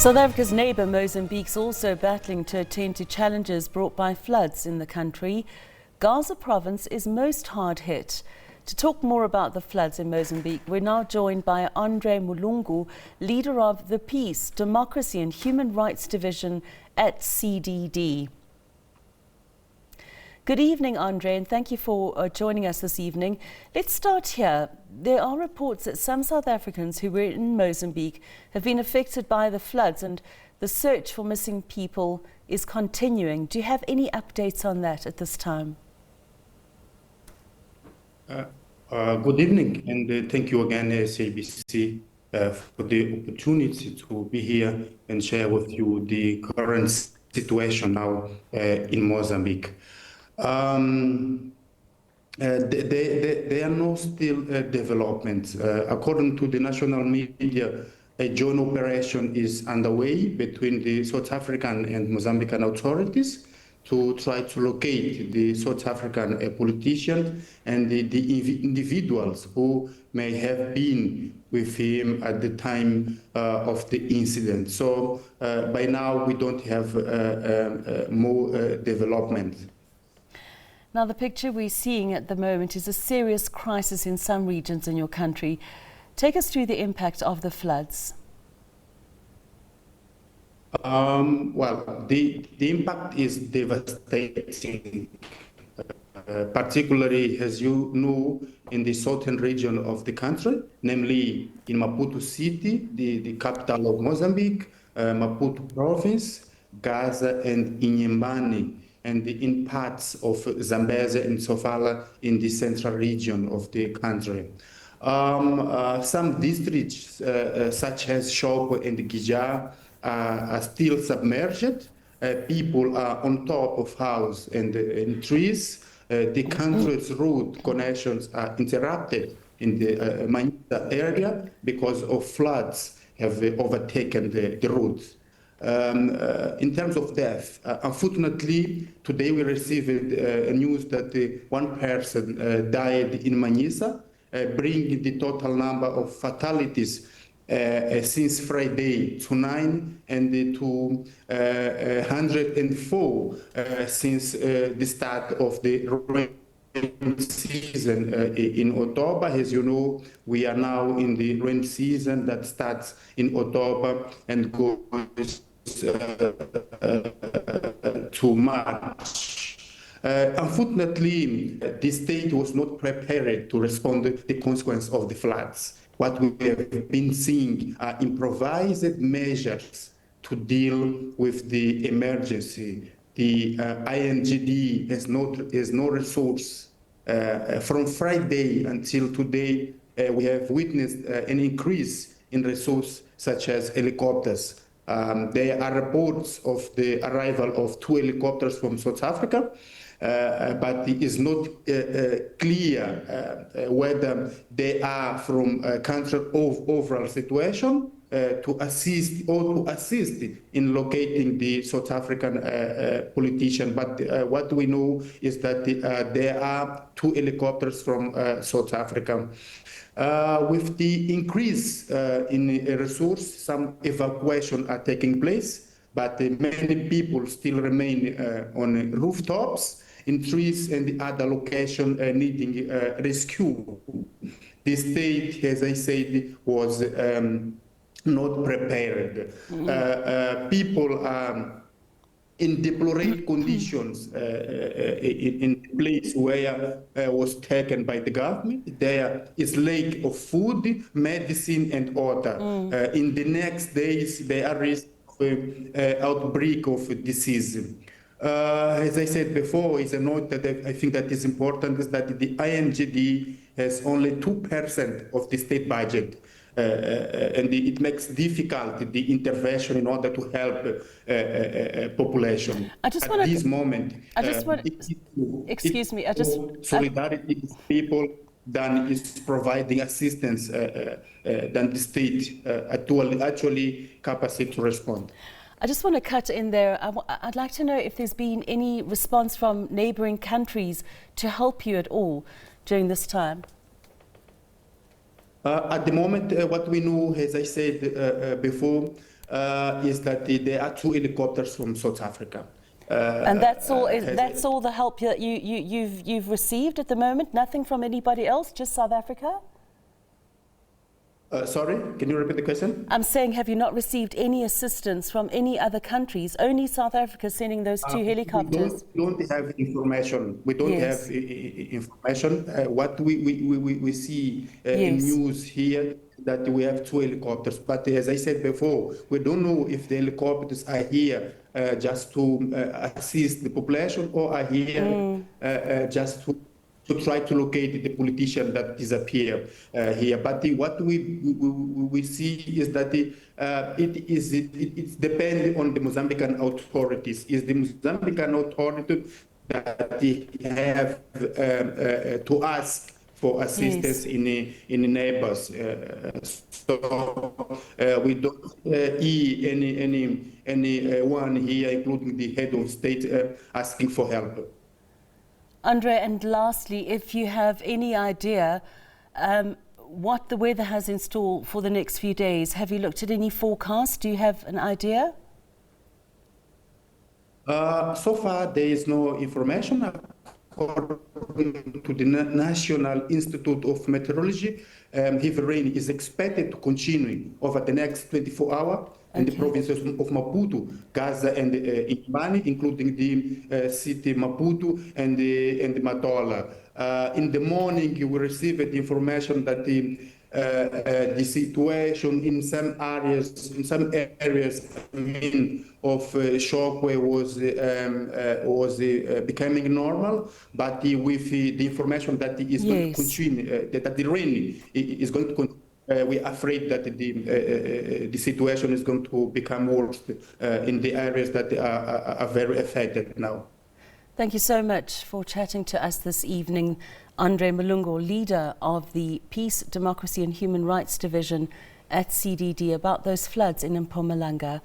South Africa's neighbour Mozambique is also battling to attend to challenges brought by floods in the country. Gaza province is most hard hit. To talk more about the floods in Mozambique, we're now joined by André Mulungo, leader of the Peace, Democracy and Human Rights Division at CDD. Good evening, André, and thank you for joining us this evening. Let's start here. There are reports that some South Africans who were in Mozambique have been affected by the floods, and the search for missing people is continuing. Do you have any updates on that at this time? Good evening, and thank you again, SABC, for the opportunity to be here and share with you the current situation now in Mozambique. There are no still developments. According to the national media, a joint operation is underway between the South African and Mozambican authorities to try to locate the South African politicians and the individuals who may have been with him at the time of the incident. So by now we don't have more development. Now, the picture we're seeing at the moment is a serious crisis in some regions in your country. Take us through the impact of the floods. Well, the impact is devastating, particularly, as you know, in the southern region of the country, namely in Maputo City, the capital of Mozambique, Maputo province, Gaza, and Inhambane, and in parts of Zambezi and Sofala in the central region of the country. Some districts, such as Shopo and Gija, are still submerged. People are on top of houses and trees. The country's road connections are interrupted in the Manisa area because of floods have overtaken the roads. In terms of death, unfortunately, today we received news that one person died in Manisa, bringing the total number of fatalities since Friday to 9 and to 104 since the start of the rain season in October. As you know, we are now in the rain season that starts in October and goes to March. Unfortunately, the state was not prepared to respond to the consequence of the floods. What we have been seeing are improvised measures to deal with the emergency. The INGD has no resource. From Friday until today, we have witnessed an increase in resources such as helicopters. There are reports of the arrival of 2 helicopters from South Africa, but it is not clear whether they are from a country of overall situation to assist in locating the South African politician. But what we know is that there are 2 helicopters from South Africa. With the increase in resource, some evacuation are taking place, but many people still remain on rooftops, in trees and the other location needing rescue. The state, as I said, was not prepared. People are in deplorable conditions in the place where was taken by the government. There is lack of food, medicine, and water. In the next days, there are risk of outbreak of disease. As I said before, is a note that I think that is important, is that the INGD has only 2% of the state budget. And it makes difficult the intervention in order to help population. At this moment, excuse me, solidarity with people than is providing assistance than the state actually capacity to respond. I just want to cut in there. I'd like to know if there's been any response from neighbouring countries to help you at all during this time. At the moment, what we know, as I said before, is that there are 2 helicopters from South Africa. And that's all. That's all the help that you've received at the moment. Nothing from anybody else, just South Africa. Sorry, can you repeat the question? I'm saying, have you not received any assistance from any other countries? Only South Africa sending those 2 helicopters. We don't have information. We don't have information. What we see in news here that we have 2 helicopters. But as I said before, we don't know if the helicopters are here just to assist the population or are here just to try to locate the politician that disappeared here. But what we see is that it's depending on the Mozambican authorities. Is the Mozambican authority that they have to ask for assistance in the neighbors. So we don't hear anyone here, including the head of state, asking for help. Andre, and lastly, if you have any idea what the weather has in store for the next few days, have you looked at any forecasts? Do you have an idea? So far, there is no information. According to the National Institute of Meteorology, heavy rain is expected to continue over the next 24 hours. In the provinces of Maputo, Gaza, and Inhambane, including the city Maputo and Matola. In the morning, we received information that the situation in some areas, of shockwave was becoming normal, but with the information that is going to continue, that the rain is going to continue. We are afraid that the situation is going to become worse in the areas that are very affected now. Thank you so much for chatting to us this evening. André Mulungo, leader of the Peace, Democracy and Human Rights Division at CDD, about those floods in Mpumalanga.